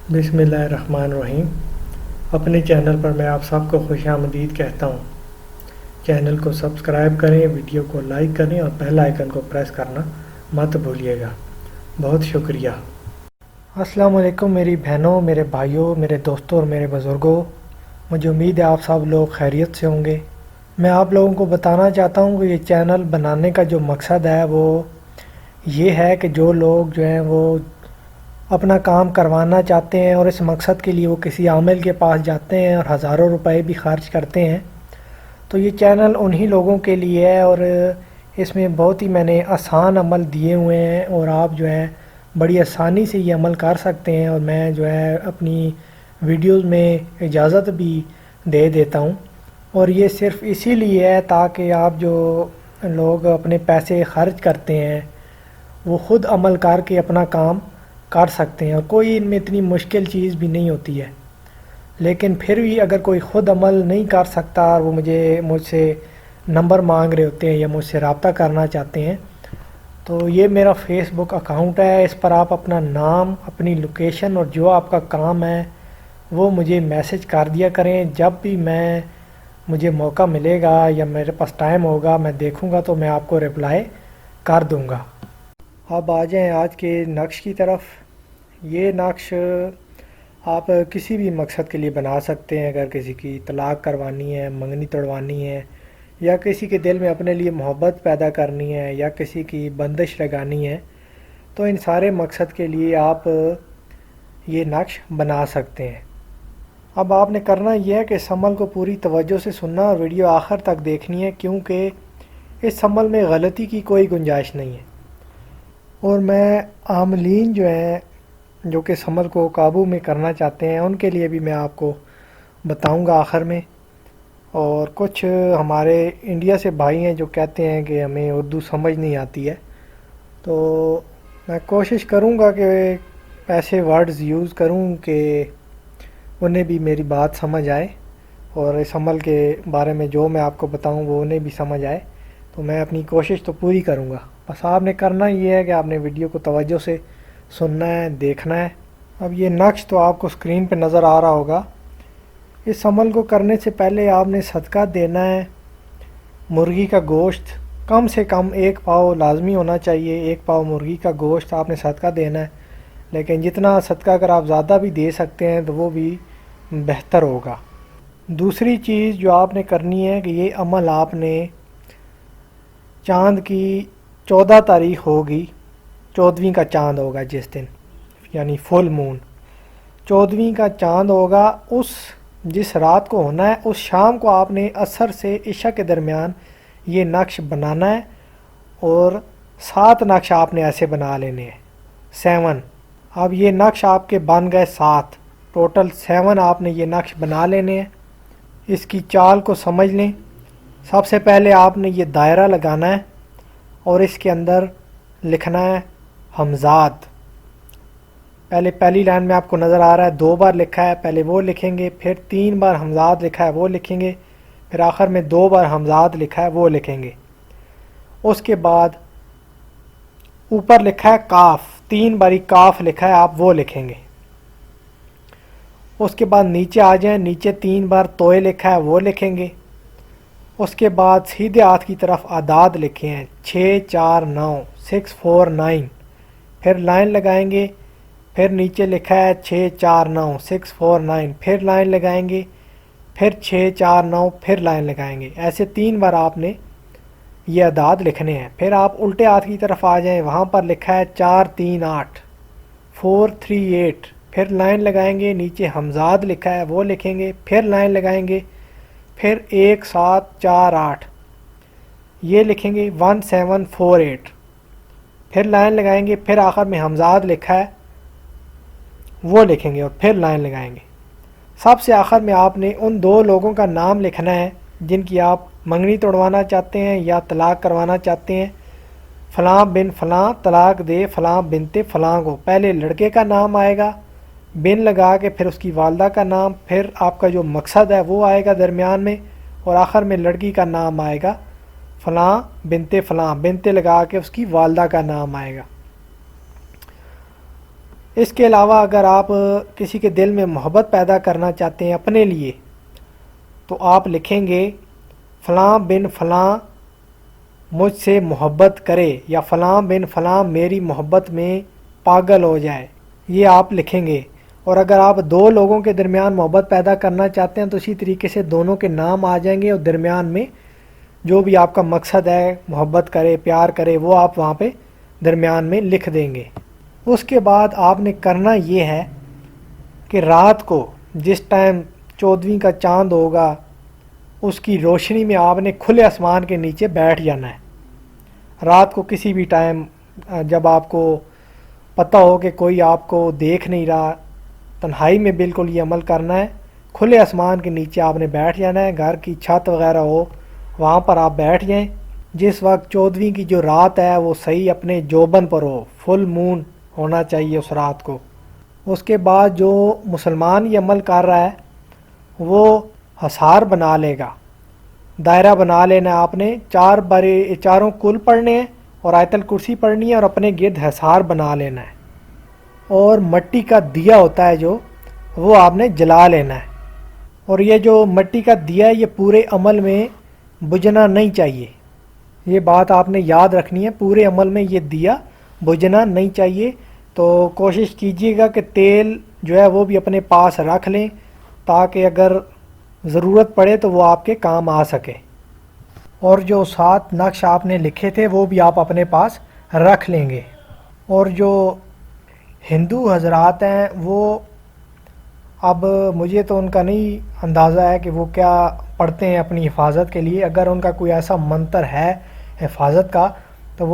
بسم اللہ الرحمن الرحیم۔ اپنے چینل پر میں آپ سب کو خوش آمدید کہتا ہوں۔ چینل کو سبسکرائب کریں، ویڈیو کو لائک کریں اور بیل آئیکن کو پریس کرنا مت بھولیے گا۔ بہت شکریہ۔ السلام علیکم میری بہنوں، میرے بھائیوں، میرے دوستوں اور میرے بزرگوں۔ مجھے امید ہے آپ سب لوگ خیریت سے ہوں گے۔ میں آپ لوگوں کو بتانا چاہتا ہوں کہ یہ چینل بنانے کا جو مقصد ہے وہ یہ ہے کہ جو لوگ جو ہیں وہ اپنا کام کروانا چاہتے ہیں اور اس مقصد کے لیے وہ کسی عامل کے پاس جاتے ہیں اور ہزاروں روپے بھی خرچ کرتے ہیں، تو یہ چینل انہی لوگوں کے لیے ہے اور اس میں بہت ہی میں نے آسان عمل دیے ہوئے ہیں اور آپ جو ہے بڑی آسانی سے یہ عمل کر سکتے ہیں، اور میں جو ہے اپنی ویڈیوز میں اجازت بھی دے دیتا ہوں، اور یہ صرف اسی لیے ہے تاکہ آپ جو لوگ اپنے پیسے خرچ کرتے ہیں وہ خود عمل کر کے اپنا کام کر سکتے ہیں، اور کوئی ان میں اتنی مشکل چیز بھی نہیں ہوتی ہے۔ لیکن پھر بھی اگر کوئی خود عمل نہیں کر سکتا اور وہ مجھ سے نمبر مانگ رہے ہوتے ہیں یا مجھ سے رابطہ کرنا چاہتے ہیں، تو یہ میرا فیس بک اکاؤنٹ ہے۔ اس پر آپ اپنا نام، اپنی لوکیشن اور جو آپ کا کام ہے وہ مجھے میسج کر دیا کریں۔ جب بھی مجھے موقع ملے گا یا میرے پاس ٹائم ہوگا میں دیکھوں گا تو میں آپ کو رپلائی کر دوں گا۔ اب آ جائیں آج کے نقش کی طرف۔ یہ نقش آپ کسی بھی مقصد کے لیے بنا سکتے ہیں۔ اگر کسی کی طلاق کروانی ہے، منگنی توڑوانی ہے، یا کسی کے دل میں اپنے لیے محبت پیدا کرنی ہے، یا کسی کی بندش لگانی ہے، تو ان سارے مقصد کے لیے آپ یہ نقش بنا سکتے ہیں۔ اب آپ نے کرنا یہ ہے کہ اس عمل کو پوری توجہ سے سننا اور ویڈیو آخر تک دیکھنی ہے، کیونکہ اس عمل میں غلطی کی کوئی گنجائش نہیں ہے، اور میں عاملین جو ہیں جو کہ اس عمل کو قابو میں کرنا چاہتے ہیں ان کے لیے بھی میں آپ کو بتاؤں گا آخر میں۔ اور کچھ ہمارے انڈیا سے بھائی ہیں جو کہتے ہیں کہ ہمیں اردو سمجھ نہیں آتی ہے، تو میں کوشش کروں گا کہ ایسے ورڈز یوز کروں کہ انہیں بھی میری بات سمجھ آئے، اور اس عمل کے بارے میں جو میں آپ کو بتاؤں وہ انہیں بھی سمجھ آئے، تو میں اپنی کوشش تو پوری کروں گا۔ بس آپ نے کرنا یہ ہے کہ آپ نے ویڈیو کو توجہ سے سننا ہے، دیکھنا ہے۔ اب یہ نقش تو آپ کو اسکرین پہ نظر آ رہا ہوگا۔ اس عمل کو کرنے سے پہلے آپ نے صدقہ دینا ہے۔ مرغی کا گوشت کم سے کم 1 پاؤ لازمی ہونا چاہیے۔ 1 پاؤ مرغی کا گوشت آپ نے صدقہ دینا ہے، لیکن جتنا صدقہ اگر آپ زیادہ بھی دے سکتے ہیں تو وہ بھی بہتر ہوگا۔ دوسری چیز جو آپ نے کرنی ہے کہ یہ عمل آپ نے چاند کی 14 تاریخ ہوگی، 14ویں کا چاند ہوگا جس دن، یعنی فل مون، 14ویں کا چاند ہوگا، جس رات کو ہونا ہے اس شام کو آپ نے عصر سے عشاء کے درمیان یہ نقش بنانا ہے، اور 7 نقش آپ نے ایسے بنا لینے ہیں، 7۔ اب یہ نقش آپ کے بن گئے 7، ٹوٹل 7 آپ نے یہ نقش بنا لینے ہیں۔ اس کی چال کو سمجھ لیں۔ سب سے پہلے آپ نے یہ دائرہ لگانا ہے اور اس کے اندر لکھنا ہے حمزات۔ پہلی لائن میں آپ کو نظر آ رہا ہے 2 بار لکھا ہے، پہلے وہ لکھیں گے، پھر 3 بار حمزات لکھا ہے وہ لکھیں گے، پھر آخر میں 2 بار حمزات لکھا ہے وہ لکھیں گے۔ اس کے بعد اوپر لکھا ہے کاف، 3 باری کاف لکھا ہے آپ وہ لکھیں گے۔ اس کے بعد نیچے آ جائیں، نیچے 3 بار توئے لکھا ہے وہ لکھیں گے۔ اس کے بعد سیدھے ہاتھ کی طرف اعداد لکھے ہیں 6 4 9، 6 4 9، پھر لائن لگائیں گے، پھر نیچے لکھا ہے 6 4 9، 6 4 9، پھر لائن لگائیں گے، پھر 6 4 9، پھر لائن لگائیں گے۔ ایسے 3 بار آپ نے یہ اعداد لکھنے ہیں۔ پھر آپ الٹے ہاتھ کی طرف آ جائیں، وہاں پر لکھا ہے 4 3 8، 4 3 8، پھر لائن لگائیں گے، نیچے حمزات لکھا ہے وہ لکھیں گے، پھر لائن لگائیں گے، پھر 1 7 4 8 یہ لکھیں گے، 1 7 4 8، پھر لائن لگائیں گے، پھر آخر میں حمزات لکھا ہے وہ لکھیں گے، اور پھر لائن لگائیں گے۔ سب سے آخر میں آپ نے ان 2 لوگوں کا نام لکھنا ہے جن کی آپ منگنی توڑوانا چاہتے ہیں یا طلاق کروانا چاہتے ہیں۔ فلاں بن فلاں طلاق دے فلاں بنت فلاں کو، پہلے لڑکے کا نام آئے گا، بن لگا کے پھر اس کی والدہ کا نام، پھر آپ کا جو مقصد ہے وہ آئے گا درمیان میں، اور آخر میں لڑکی کا نام آئے گا فلاں بنت لگا کے اس کی والدہ کا نام آئے گا۔ اس کے علاوہ اگر آپ کسی کے دل میں محبت پیدا کرنا چاہتے ہیں اپنے لیے تو آپ لکھیں گے فلاں بن فلاں مجھ سے محبت کرے یا فلاں بن فلاں میری محبت میں پاگل ہو جائے، یہ آپ لکھیں گے۔ اور اگر آپ دو لوگوں کے درمیان محبت پیدا کرنا چاہتے ہیں تو اسی طریقے سے دونوں کے نام آ جائیں گے اور درمیان میں جو بھی آپ کا مقصد ہے، محبت کرے پیار کرے، وہ آپ وہاں پہ درمیان میں لکھ دیں گے۔ اس کے بعد آپ نے کرنا یہ ہے کہ رات کو جس ٹائم 14ویں کا چاند ہوگا اس کی روشنی میں آپ نے کھلے آسمان کے نیچے بیٹھ جانا ہے۔ رات کو کسی بھی ٹائم جب آپ کو پتہ ہو کہ کوئی آپ کو دیکھ نہیں رہا، تنہائی میں بالکل یہ عمل کرنا ہے۔ کھلے آسمان کے نیچے آپ نے بیٹھ جانا ہے، گھر کی چھت وغیرہ ہو وہاں پر آپ بیٹھ جائیں۔ جس وقت 14ویں کی جو رات ہے وہ صحیح اپنے جوبن پر ہو، فل مون ہونا چاہیے اس رات کو۔ اس کے بعد جو مسلمان یہ عمل کر رہا ہے وہ حصار بنا لے گا، دائرہ بنا لینا ہے۔ آپ نے چاروں کل پڑھنے ہیں اور آیت الکرسی پڑھنی ہے اور اپنے گرد حصار بنا لینا ہے۔ اور مٹی کا دیا ہوتا ہے جو، وہ آپ نے جلا لینا ہے۔ اور یہ جو مٹی کا دیا ہے یہ پورے عمل میں بجھنا نہیں چاہیے، یہ بات آپ نے یاد رکھنی ہے، پورے عمل میں یہ دیا بجھنا نہیں چاہیے۔ تو کوشش کیجیے گا کہ تیل جو ہے وہ بھی اپنے پاس رکھ لیں تاکہ اگر ضرورت پڑے تو وہ آپ کے کام آ سکے۔ اور جو 7 نقش آپ نے لکھے تھے وہ بھی آپ اپنے پاس رکھ لیں گے۔ اور جو ہندو حضرات ہیں وہ، اب مجھے تو ان کا نہیں اندازہ ہے کہ وہ کیا پڑھتے ہیں اپنی حفاظت کے لیے، اگر ان کا کوئی ایسا منتر ہے حفاظت کا تو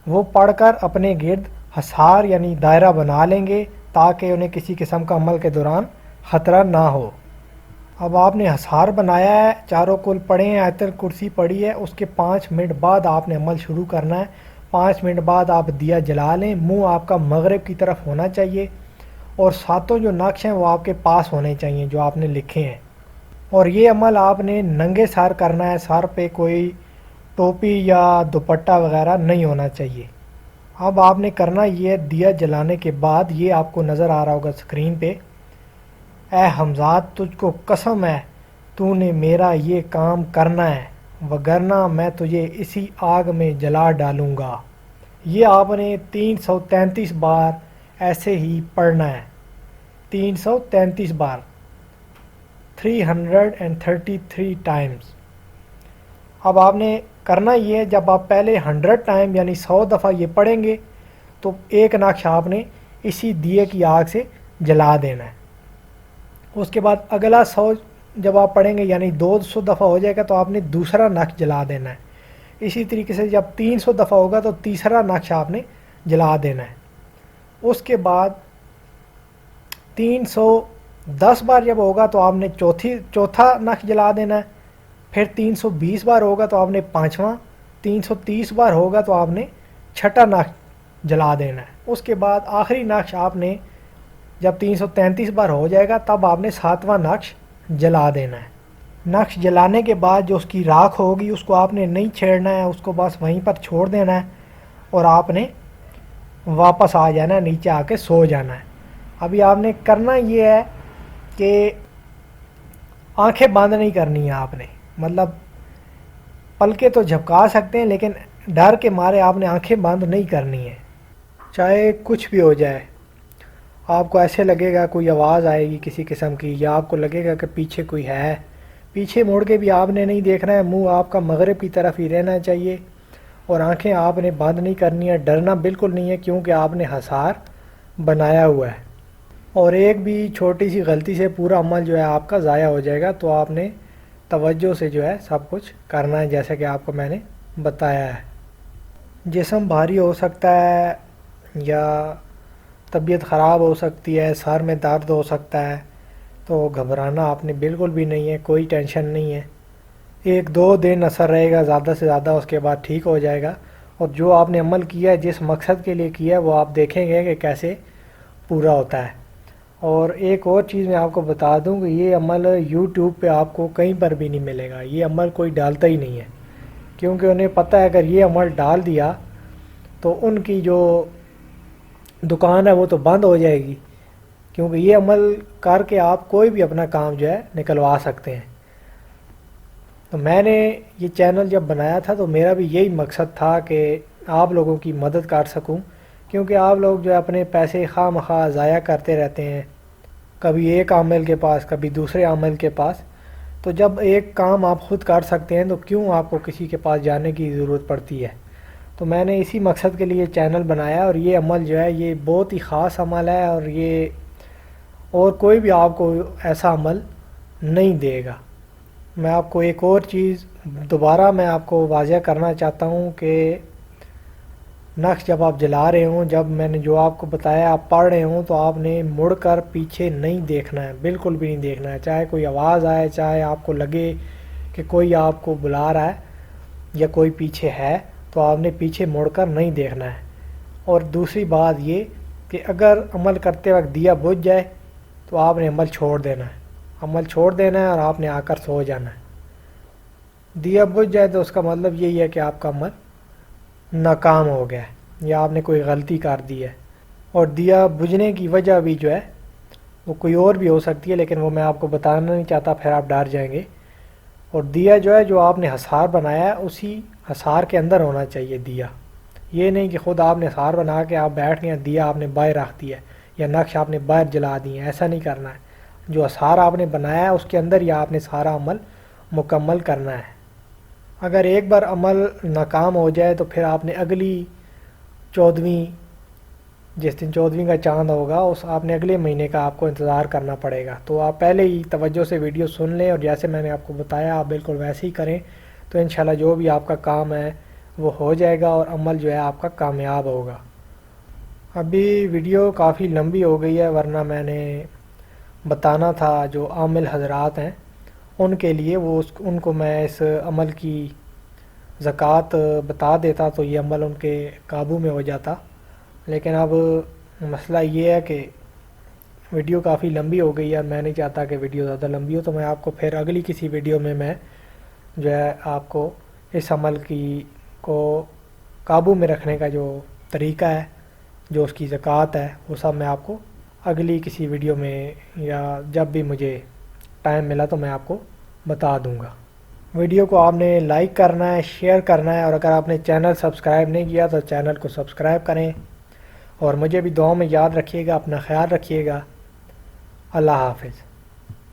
وہ پڑھ کر اپنے گرد حصار یعنی دائرہ بنا لیں گے تاکہ انہیں کسی قسم کا عمل کے دوران خطرہ نہ ہو۔ اب آپ نے حصار بنایا ہے، چاروں کل پڑھے ہیں، آیت الکرسی پڑھی ہے، اس کے 5 منٹ بعد آپ نے عمل شروع کرنا ہے۔ 5 منٹ بعد آپ دیا جلا لیں، منہ آپ کا مغرب کی طرف ہونا چاہیے اور 7 جو نقش ہیں وہ آپ کے پاس ہونے چاہیے جو آپ نے لکھے ہیں۔ اور یہ عمل آپ نے ننگے سر کرنا ہے، سر پہ کوئی ٹوپی یا دوپٹہ وغیرہ نہیں ہونا چاہیے۔ اب آپ نے کرنا یہ، دیا جلانے کے بعد یہ آپ کو نظر آ رہا ہوگا اسکرین پہ، اے حمزاد تجھ کو قسم ہے تو نے میرا یہ کام کرنا ہے وگرنہ میں تجھے اسی آگ میں جلا ڈالوں گا۔ یہ آپ نے 333 بار ایسے ہی پڑھنا ہے، 333 بار، 333 ٹائمز۔ اب آپ نے کرنا یہ ہے، جب آپ پہلے 100 ٹائم یعنی 100 دفعہ یہ پڑھیں گے تو ایک نقش آپ نے اسی دیے کی آگ سے جلا دینا ہے۔ اس کے بعد اگلا 100 جب آپ پڑھیں گے یعنی 200 دفعہ ہو جائے گا تو آپ نے دوسرا نقش جلا دینا ہے۔ اسی طریقے سے جب 300 دفعہ ہوگا تو تیسرا نقش آپ نے جلا دینا ہے۔ اس کے بعد 310 بار جب ہوگا تو آپ نے چوتھا نقش جلا دینا ہے۔ پھر 320 بار ہوگا تو آپ نے 5واں، 330 بار ہوگا تو آپ نے 6واں نقش جلا دینا ہے۔ اس کے بعد آخری نقش آپ نے جب 333 بار ہو جائے گا تب آپ نے 7واں نقش جلا دینا ہے۔ نقش جلانے کے بعد جو اس کی راکھ ہوگی اس کو آپ نے نہیں چھیڑنا ہے، اس کو بس وہیں پر چھوڑ دینا ہے اور آپ نے واپس آ جانا ہے، نیچے آ کے سو جانا ہے۔ ابھی آپ نے کرنا یہ ہے کہ آنکھیں بند نہیں کرنی ہیں آپ نے، مطلب پلکیں تو جھپکا سکتے ہیں لیکن ڈر کے مارے آپ نے آنکھیں بند نہیں کرنی ہیں۔ چاہے کچھ بھی ہو جائے، آپ کو ایسے لگے گا کوئی آواز آئے گی کسی قسم کی یا آپ کو لگے گا کہ پیچھے کوئی ہے، پیچھے مڑ کے بھی آپ نے نہیں دیکھنا ہے، منہ آپ کا مغرب کی طرف ہی رہنا چاہیے اور آنکھیں آپ نے بند نہیں کرنی ہے، ڈرنا بالکل نہیں ہے کیونکہ آپ نے حصار بنایا ہوا ہے۔ اور ایک بھی چھوٹی سی غلطی سے پورا عمل جو ہے آپ کا ضائع ہو جائے گا، تو آپ نے توجہ سے جو ہے سب کچھ کرنا ہے جیسا کہ آپ کو میں نے بتایا ہے۔ جسم بھاری ہو سکتا ہے یا طبیعت خراب ہو سکتی ہے، سر میں درد ہو سکتا ہے، تو گھبرانا آپ نے بالکل بھی نہیں ہے، کوئی ٹینشن نہیں ہے۔ 1-2 دن اثر رہے گا زیادہ سے زیادہ، اس کے بعد ٹھیک ہو جائے گا۔ اور جو آپ نے عمل کیا ہے، جس مقصد کے لیے کیا ہے، وہ آپ دیکھیں گے کہ کیسے پورا ہوتا ہے۔ اور ایک اور چیز میں آپ کو بتا دوں کہ یہ عمل یوٹیوب پہ آپ کو کہیں پر بھی نہیں ملے گا، یہ عمل کوئی ڈالتا ہی نہیں ہے، کیونکہ انہیں پتہ ہے اگر یہ عمل ڈال دیا تو ان کی جو دکان ہے وہ تو بند ہو جائے گی، کیونکہ یہ عمل کر کے آپ کوئی بھی اپنا کام جو ہے نکلوا سکتے ہیں۔ تو میں نے یہ چینل جب بنایا تھا تو میرا بھی یہی مقصد تھا کہ آپ لوگوں کی مدد کر سکوں، کیونکہ آپ لوگ جو ہے اپنے پیسے خواہ مخواہ ضائع کرتے رہتے ہیں، کبھی ایک عامل کے پاس کبھی دوسرے عامل کے پاس۔ تو جب ایک کام آپ خود کر سکتے ہیں تو کیوں آپ کو کسی کے پاس جانے کی ضرورت پڑتی ہے؟ تو میں نے اسی مقصد کے لیے چینل بنایا، اور یہ عمل جو ہے یہ بہت ہی خاص عمل ہے، اور یہ اور کوئی بھی آپ کو ایسا عمل نہیں دے گا۔ میں آپ کو ایک اور چیز دوبارہ میں آپ کو واضح کرنا چاہتا ہوں کہ نقش جب آپ جلا رہے ہوں، جب میں نے جو آپ کو بتایا آپ پڑھ رہے ہوں، تو آپ نے مڑ کر پیچھے نہیں دیکھنا ہے، بالکل بھی نہیں دیکھنا ہے، چاہے کوئی آواز آئے، چاہے آپ کو لگے کہ کوئی آپ کو بلا رہا ہے یا کوئی پیچھے ہے، تو آپ نے پیچھے مڑ کر نہیں دیکھنا ہے۔ اور دوسری بات یہ کہ اگر عمل کرتے وقت دیا بجھ جائے تو آپ نے عمل چھوڑ دینا ہے، عمل چھوڑ دینا ہے اور آپ نے آ کر سو جانا ہے۔ دیا بجھ جائے تو اس کا مطلب یہی ہے کہ آپ کا عمل ناکام ہو گیا ہے یا آپ نے کوئی غلطی کر دی ہے۔ اور دیا بجھنے کی وجہ بھی جو ہے وہ کوئی اور بھی ہو سکتی ہے، لیکن وہ میں آپ کو بتانا نہیں چاہتا، پھر آپ ڈر جائیں گے۔ اور دیا جو ہے جو آپ نے حصار بنایا ہے اسی حصار کے اندر ہونا چاہیے دیا، یہ نہیں کہ خود آپ نے حصار بنا کے آپ بیٹھ گئے، دیا آپ نے باہر رکھ دیا یا نقش آپ نے باہر جلا دیے، ایسا نہیں کرنا ہے۔ جو حصار آپ نے بنایا ہے اس کے اندر ہی آپ نے سارا عمل مکمل کرنا ہے۔ اگر ایک بار عمل ناکام ہو جائے تو پھر آپ نے اگلی 14ویں، جس دن 14ویں کا چاند ہوگا، اس آپ نے اگلے مہینے کا آپ کو انتظار کرنا پڑے گا۔ تو آپ پہلے ہی توجہ سے ویڈیو سن لیں، اور جیسے میں نے آپ کو بتایا آپ بالکل ویسے ہی کریں، تو انشاءاللہ جو بھی آپ کا کام ہے وہ ہو جائے گا اور عمل جو ہے آپ کا کامیاب ہوگا۔ ابھی ویڈیو کافی لمبی ہو گئی ہے، ورنہ میں نے بتانا تھا جو عامل حضرات ہیں ان کے لیے، وہ ان کو میں اس عمل کی زکوٰۃ بتا دیتا تو یہ عمل ان کے قابو میں ہو جاتا، لیکن اب مسئلہ یہ ہے کہ ویڈیو کافی لمبی ہو گئی ہے، میں نہیں چاہتا کہ ویڈیو زیادہ لمبی ہو، تو میں آپ کو پھر اگلی کسی ویڈیو میں جو ہے آپ کو اس عمل کو قابو میں رکھنے کا جو طریقہ ہے، جو اس کی زکوٰۃ ہے، وہ سب میں آپ کو اگلی کسی ویڈیو میں یا جب بھی مجھے ٹائم ملا تو میں آپ کو بتا دوں گا۔ ویڈیو کو آپ نے لائک کرنا ہے، شیئر کرنا ہے، اور اگر آپ نے چینل سبسکرائب نہیں کیا تو چینل کو سبسکرائب کریں، اور مجھے بھی دعاؤں میں یاد رکھیے گا، اپنا خیال رکھیے گا۔ اللہ حافظ۔